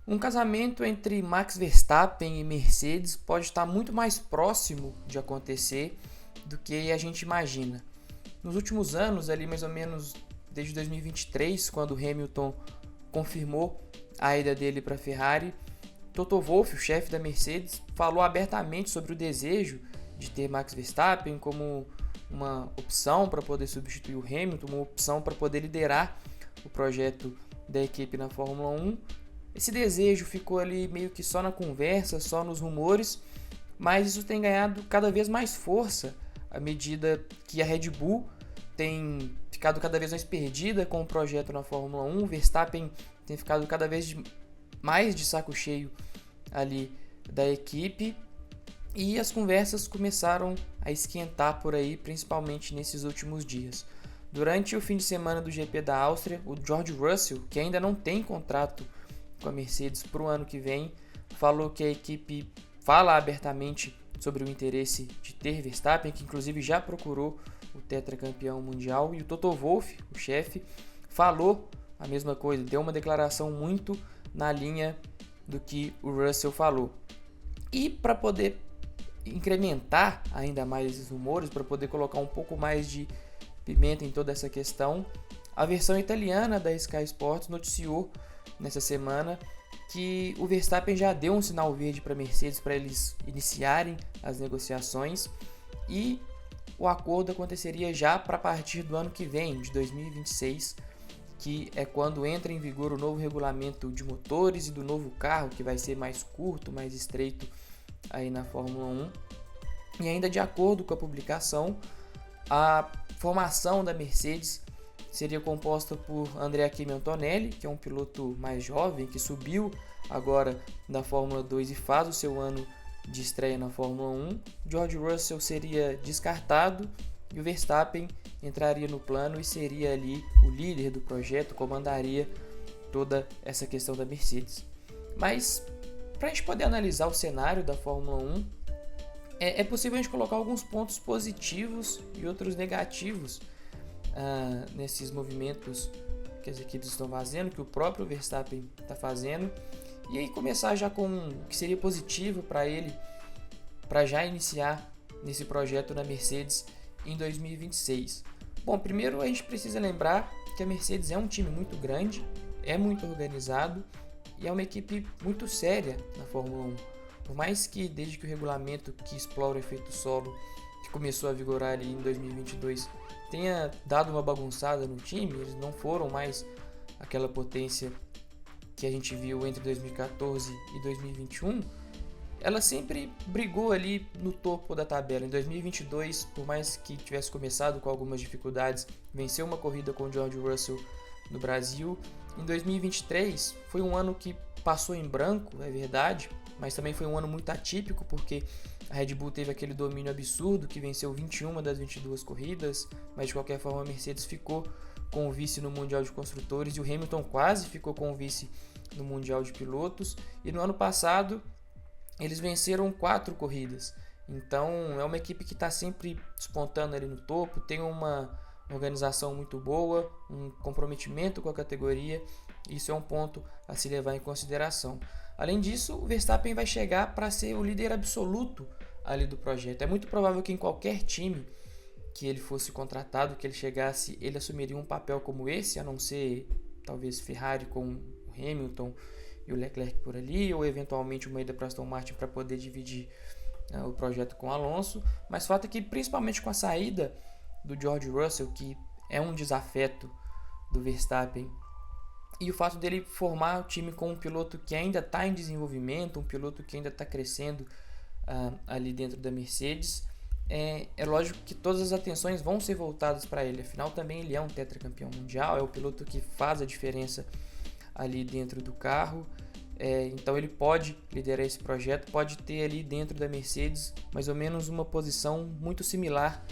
Um casamento entre Max Verstappen e Mercedes pode estar muito mais próximo de acontecer do que a gente imagina. Nos últimos anos, ali mais ou menos desde 2023, quando Hamilton confirmou a ida dele para a Ferrari, Toto Wolff, o chefe da Mercedes, falou abertamente sobre o desejo de ter Max Verstappen como uma opção para poder substituir o Hamilton, uma opção para poder liderar o projeto da equipe na Fórmula 1. Esse desejo ficou ali meio que só na conversa, só nos rumores, mas isso tem ganhado cada vez mais força à medida que a Red Bull tem ficado cada vez mais perdida com o projeto na Fórmula 1. Verstappen tem ficado cada vez mais de saco cheio ali da equipe e as conversas começaram a esquentar por aí, principalmente nesses últimos dias. Durante o fim de semana do GP da Áustria, o George Russell, que ainda não tem contrato com a Mercedes para o ano que vem, falou que a equipe fala abertamente sobre o interesse de ter Verstappen, que inclusive já procurou o tetracampeão mundial, e o Toto Wolff, o chefe, falou a mesma coisa, deu uma declaração muito na linha do que o Russell falou. E para poder incrementar ainda mais esses rumores, para poder colocar um pouco mais de pimenta em toda essa questão, a versão italiana da Sky Sports noticiou nessa semana que o Verstappen já deu um sinal verde para a Mercedes para eles iniciarem as negociações e o acordo aconteceria já para partir do ano que vem, de 2026, que é quando entra em vigor o novo regulamento de motores e do novo carro, que vai ser mais curto, mais estreito aí na Fórmula 1. E ainda de acordo com a publicação, a formação da Mercedes seria composta por Andrea Kimi Antonelli, que é um piloto mais jovem, que subiu agora da Fórmula 2 e faz o seu ano de estreia na Fórmula 1. George Russell seria descartado e o Verstappen entraria no plano e seria ali o líder do projeto, comandaria toda essa questão da Mercedes. Mas para a gente poder analisar o cenário da Fórmula 1, é possível a gente colocar alguns pontos positivos e outros negativos nesses movimentos que as equipes estão fazendo, que o próprio Verstappen está fazendo, e aí começar já com o que seria positivo para ele, para já iniciar nesse projeto na Mercedes em 2026. Bom, primeiro a gente precisa lembrar que a Mercedes é um time muito grande, é muito organizado e é uma equipe muito séria na Fórmula 1. Por mais que desde que o regulamento que explora o efeito solo, que começou a vigorar ali em 2022, tenha dado uma bagunçada no time, eles não foram mais aquela potência que a gente viu entre 2014 e 2021, ela sempre brigou ali no topo da tabela. Em 2022, por mais que tivesse começado com algumas dificuldades, venceu uma corrida com o George Russell no Brasil. Em 2023 foi um ano que passou em branco, é verdade, mas também foi um ano muito atípico, porque a Red Bull teve aquele domínio absurdo que venceu 21 das 22 corridas, mas de qualquer forma a Mercedes ficou com o vice no Mundial de Construtores e o Hamilton quase ficou com o vice no Mundial de Pilotos. E no ano passado eles venceram 4 corridas, então é uma equipe que está sempre despontando ali no topo, tem uma organização muito boa, um comprometimento com a categoria, isso é um ponto a se levar em consideração. Além disso, o Verstappen vai chegar para ser o líder absoluto ali do projeto. É muito provável que em qualquer time que ele fosse contratado, que ele chegasse, ele assumiria um papel como esse, a não ser talvez Ferrari com o Hamilton e o Leclerc por ali, ou eventualmente uma ida para Aston Martin para poder dividir o projeto com o Alonso. Mas o fato é que, principalmente com a saída do George Russell, que é um desafeto do Verstappen, e o fato dele formar o time com um piloto que ainda está em desenvolvimento, um piloto que ainda está crescendo ali dentro da Mercedes, é lógico que todas as atenções vão ser voltadas para ele. Afinal, também ele é um tetracampeão mundial, é o piloto que faz a diferença ali dentro do carro. Então ele pode liderar esse projeto, pode ter ali dentro da Mercedes mais ou menos uma posição muito similar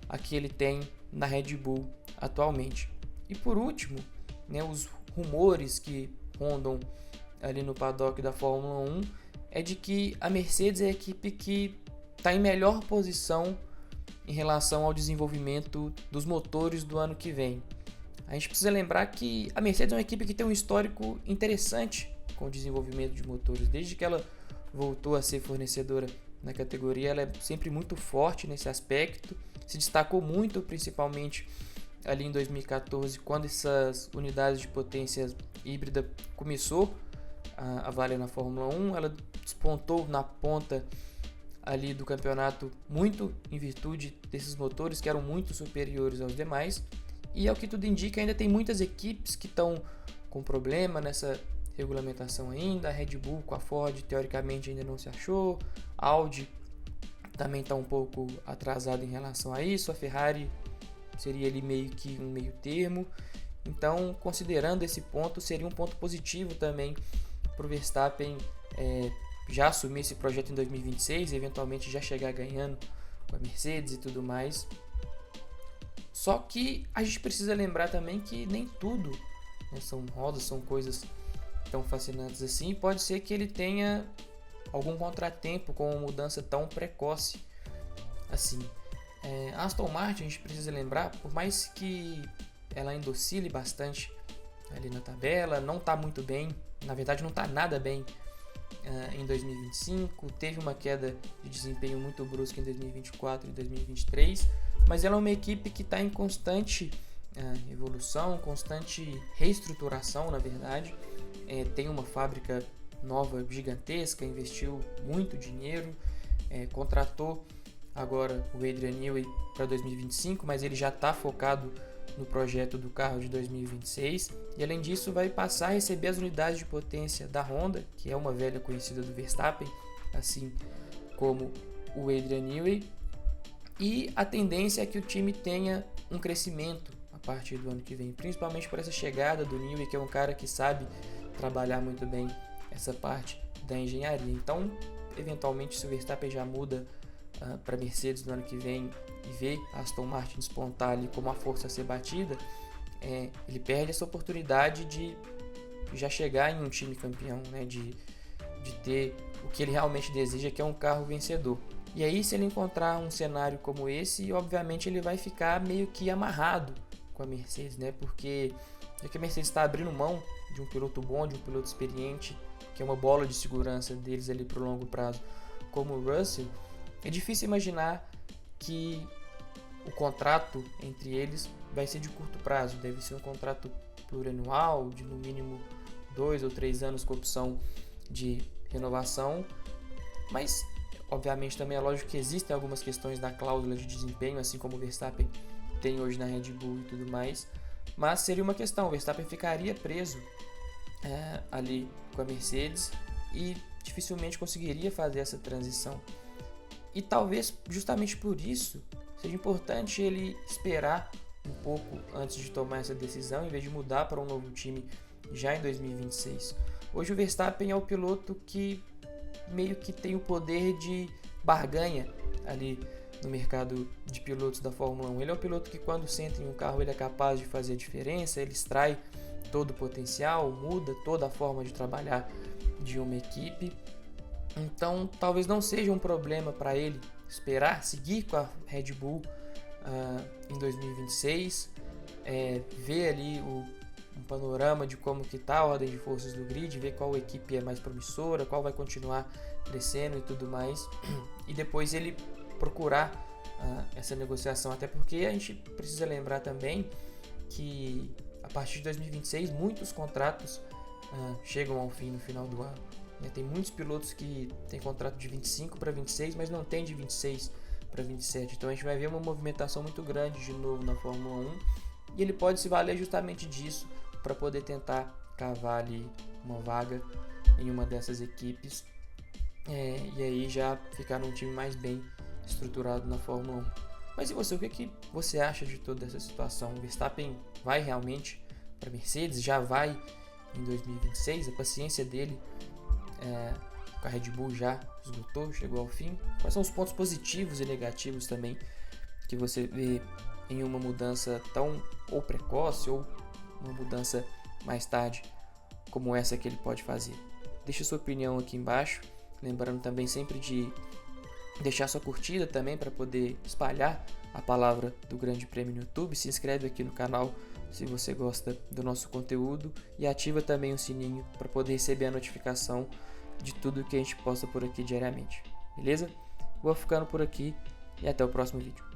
à que ele tem na Red Bull atualmente. E por último, né, os rumores que rondam ali no paddock da Fórmula 1 é de que a Mercedes é a equipe que está em melhor posição em relação ao desenvolvimento dos motores do ano que vem. A gente precisa lembrar que a Mercedes é uma equipe que tem um histórico interessante com o desenvolvimento de motores. Desde que ela voltou a ser fornecedora na categoria, ela é sempre muito forte nesse aspecto. Se destacou muito, principalmente ali em 2014, quando essas unidades de potência híbrida começou a valer na Fórmula 1. Ela despontou na ponta ali do campeonato muito em virtude desses motores que eram muito superiores aos demais. E ao que tudo indica, ainda tem muitas equipes que estão com problema nessa regulamentação ainda. A Red Bull com a Ford teoricamente ainda não se achou, a Audi também está um pouco atrasada em relação a isso, a Ferrari seria ali meio que um meio termo. Então, considerando esse ponto, seria um ponto positivo também para o Verstappen já assumir esse projeto em 2026 e eventualmente já chegar ganhando com a Mercedes e tudo mais. Só que a gente precisa lembrar também que nem tudo, né, são rodas, são coisas tão fascinantes assim. Pode ser que ele tenha algum contratempo com uma mudança tão precoce assim. A Aston Martin, a gente precisa lembrar, por mais que ela ainda oscile bastante ali na tabela, não está muito bem, na verdade não está nada bem em 2025, teve uma queda de desempenho muito brusca em 2024 e 2023, mas ela é uma equipe que está em constante evolução, constante reestruturação, na verdade. Tem uma fábrica nova gigantesca, investiu muito dinheiro, contratou agora o Adrian Newey para 2025, mas ele já está focado no projeto do carro de 2026 e além disso vai passar a receber as unidades de potência da Honda, que é uma velha conhecida do Verstappen, assim como o Adrian Newey, e a tendência é que o time tenha um crescimento a partir do ano que vem, principalmente por essa chegada do Newey, que é um cara que sabe trabalhar muito bem essa parte da engenharia. Então, eventualmente, se o Verstappen já muda para Mercedes no ano que vem e vê a Aston Martin despontar ali como a força a ser batida, ele perde essa oportunidade de já chegar em um time campeão, né? de ter o que ele realmente deseja, que é um carro vencedor. E aí, se ele encontrar um cenário como esse, obviamente ele vai ficar meio que amarrado com a Mercedes, né? Porque a Mercedes está abrindo mão de um piloto bom, de um piloto experiente, que é uma bola de segurança deles ali para o longo prazo, como o Russell. É difícil imaginar que o contrato entre eles vai ser de curto prazo, deve ser um contrato plurianual, de no mínimo 2 ou 3 anos com opção de renovação, mas obviamente também é lógico que existem algumas questões da cláusula de desempenho, assim como o Verstappen tem hoje na Red Bull e tudo mais, mas seria uma questão, o Verstappen ficaria preso ali com a Mercedes e dificilmente conseguiria fazer essa transição. E talvez justamente por isso seja importante ele esperar um pouco antes de tomar essa decisão, em vez de mudar para um novo time já em 2026. Hoje o Verstappen é o piloto que meio que tem o poder de barganha ali no mercado de pilotos da Fórmula 1. Ele é o piloto que quando senta em um carro ele é capaz de fazer a diferença, ele extrai todo o potencial, muda toda a forma de trabalhar de uma equipe. Então talvez não seja um problema para ele esperar, seguir com a Red Bull em 2026, ver ali um panorama de como que está a ordem de forças do grid, ver qual equipe é mais promissora, qual vai continuar crescendo e tudo mais, e depois ele procurar essa negociação, até porque a gente precisa lembrar também que a partir de 2026 muitos contratos chegam ao fim no final do ano. Tem muitos pilotos que têm contrato de 25 para 26, mas não tem de 26 para 27. Então a gente vai ver uma movimentação muito grande de novo na Fórmula 1 e ele pode se valer justamente disso para poder tentar cavar ali uma vaga em uma dessas equipes e aí já ficar num time mais bem estruturado na Fórmula 1. Mas e você, o que você acha de toda essa situação? O Verstappen vai realmente para a Mercedes? Já vai em 2026? A paciência dele com a Red Bull já esgotou, chegou ao fim? Quais são os pontos positivos e negativos também que você vê em uma mudança tão ou precoce ou uma mudança mais tarde como essa que ele pode fazer? Deixa sua opinião aqui embaixo, lembrando também sempre de deixar sua curtida também para poder espalhar a palavra do Grande Prêmio no YouTube. Se inscreve aqui no canal se você gosta do nosso conteúdo e ativa também o sininho para poder receber a notificação de tudo que a gente posta por aqui diariamente. Beleza? Vou ficando por aqui e até o próximo vídeo.